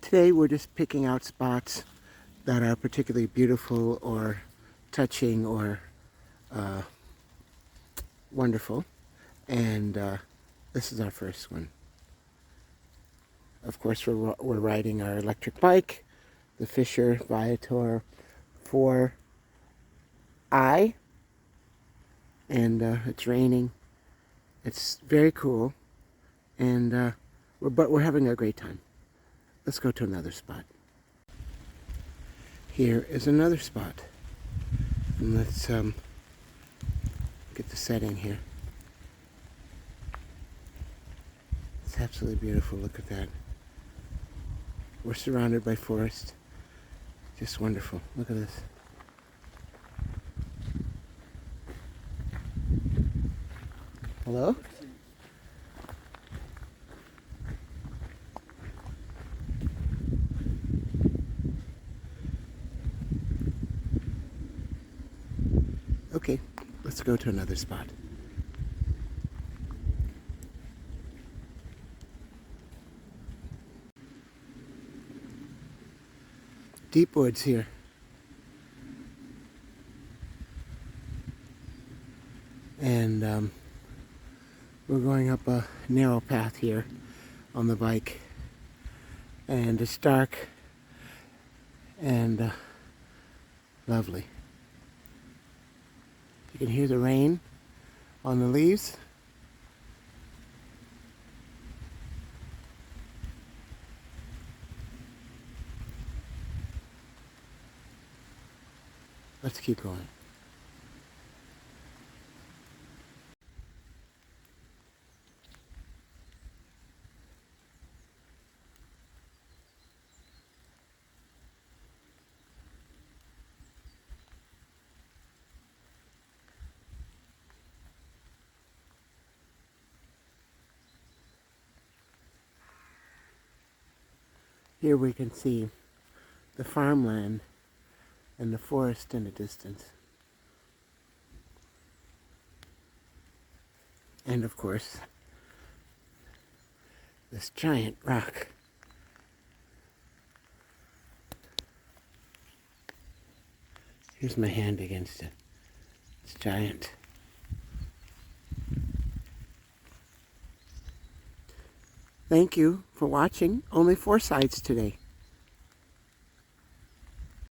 Today we're just picking out spots that are particularly beautiful or touching or wonderful. And this is our first one. Of course, we're riding our electric bike, the Fisher Viator 4i, and it's raining. It's very cool, and we're having a great time. Let's go to another spot. Here is another spot, and let's get the setting here. It's absolutely beautiful. Look at that. We're surrounded by forest. Just wonderful. Look at this. Hello? Okay, let's go to another spot. Deep woods here. And we're going up a narrow path here on the bike. And it's dark and lovely. You can hear the rain on the leaves. Let's keep going. Here we can see the farmland and the forest in the distance. And of course, this giant rock. Here's my hand against it. It's giant. Thank you for watching Only 4 Sides today.